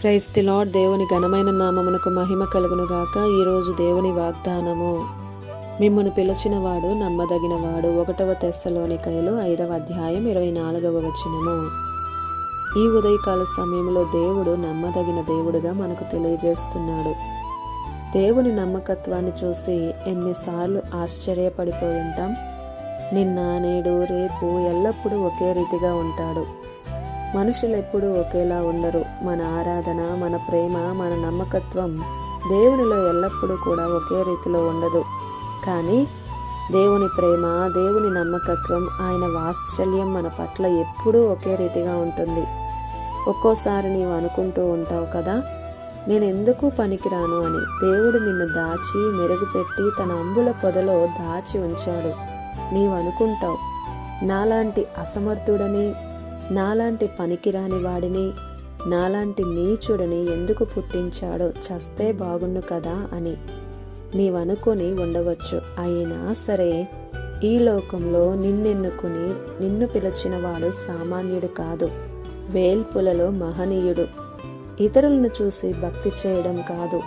Praise the lord. దేవుని ఘనమైన నామమునకు మహిమ కలుగును గాక. ఈరోజు దేవుని వాగ్దానము, మిమ్మును పిలిచిన వాడు నమ్మదగిన వాడు. 1 తెస్సలోనికయులు 5వ అధ్యాయం 24వ వచనము. ఈ ఉదయకాల సమయంలో దేవుడు నమ్మదగిన దేవుడుగా మనకు తెలియజేస్తున్నాడు. దేవుని నమ్మకత్వాన్ని చూసి ఎన్నిసార్లు ఆశ్చర్యపడిపోయి ఉంటాం. నిన్న, నేడు, రేపు ఎల్లప్పుడూ ఒకే రీతిగా ఉంటాడు. మనుషులు ఎప్పుడూ ఒకేలా ఉండరు. మన ఆరాధన, మన ప్రేమ, మన నమ్మకత్వం దేవునిలో ఎల్లప్పుడూ కూడా ఒకే రీతిలో ఉండదు. కానీ దేవుని ప్రేమ, దేవుని నమ్మకత్వం, ఆయన వాత్సల్యం మన పట్ల ఎప్పుడూ ఒకే రీతిగా ఉంటుంది. ఒక్కోసారి నీవు అనుకుంటూ ఉంటావు కదా, నేను ఎందుకు పనికిరాను అని. దేవుడు నిన్ను దాచి మెరుగుపెట్టి తన అంబుల పొదలో దాచి ఉంచాడు. నీవు అనుకుంటావు, నాలాంటి అసమర్థుడని, నాలాంటి పనికిరాని వాడిని, నాలాంటి నీచుడిని ఎందుకు పుట్టించాడో, చస్తే బాగుండు కదా అని నీవనుకొని ఉండవచ్చు. అయినా సరే ఈ లోకంలో నిన్నెన్నుకుని నిన్ను పిలిచిన వాడు సామాన్యుడు కాదు, వేల్పులలో మహనీయుడు. ఇతరులను చూసి భక్తి చేయడం కాదు,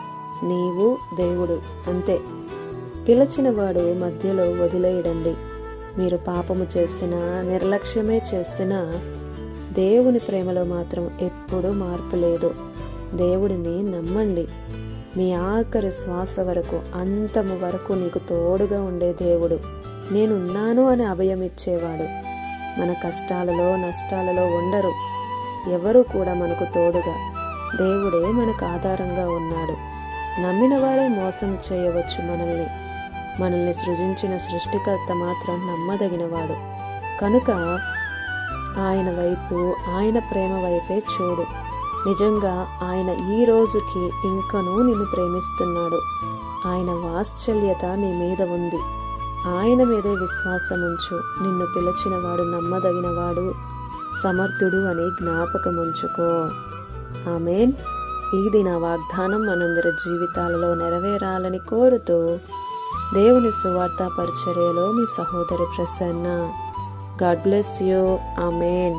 నీవు దేవుడు అంతే. పిలిచిన వాడు మధ్యలో వదిలేయడండి. మీరు పాపము చేసినా, నిర్లక్ష్యమే చేసినా దేవుని ప్రేమలో మాత్రం ఎప్పుడూ మార్పు లేదు. దేవుడిని నమ్మండి. మీ ఆఖరి శ్వాస వరకు, అంతము వరకు నీకు తోడుగా ఉండే దేవుడు. నేనున్నాను అని అభయం ఇచ్చేవాడు. మన కష్టాలలో, నష్టాలలో ఉండరు. ఎవరు కూడా మనకు తోడుగా. దేవుడే మనకు ఆధారంగా ఉన్నాడు. నమ్మిన వారే మోసం చేయవచ్చు మనల్ని సృజించిన సృష్టికర్త మాత్రం నమ్మదగినవాడు. కనుక ఆయన వైపు, ఆయన ప్రేమ వైపే చూడు. నిజంగా ఆయన ఈ రోజుకి ఇంకనూ నిన్ను ప్రేమిస్తున్నాడు. ఆయన వాత్సల్యత నీ మీద ఉంది. ఆయన మీదే విశ్వాసం ఉంచు. నిన్ను పిలిచిన వాడు నమ్మదగినవాడు, సమర్థుడు అని జ్ఞాపకం ఉంచుకో. ఆమేన్. ఇది నా వాగ్దానం మనందరి జీవితాలలో నెరవేరాలని కోరుతూ దేవుని సువార్త పరిచర్యలో మీ సహోదరి Prasanna. God bless you. Amen.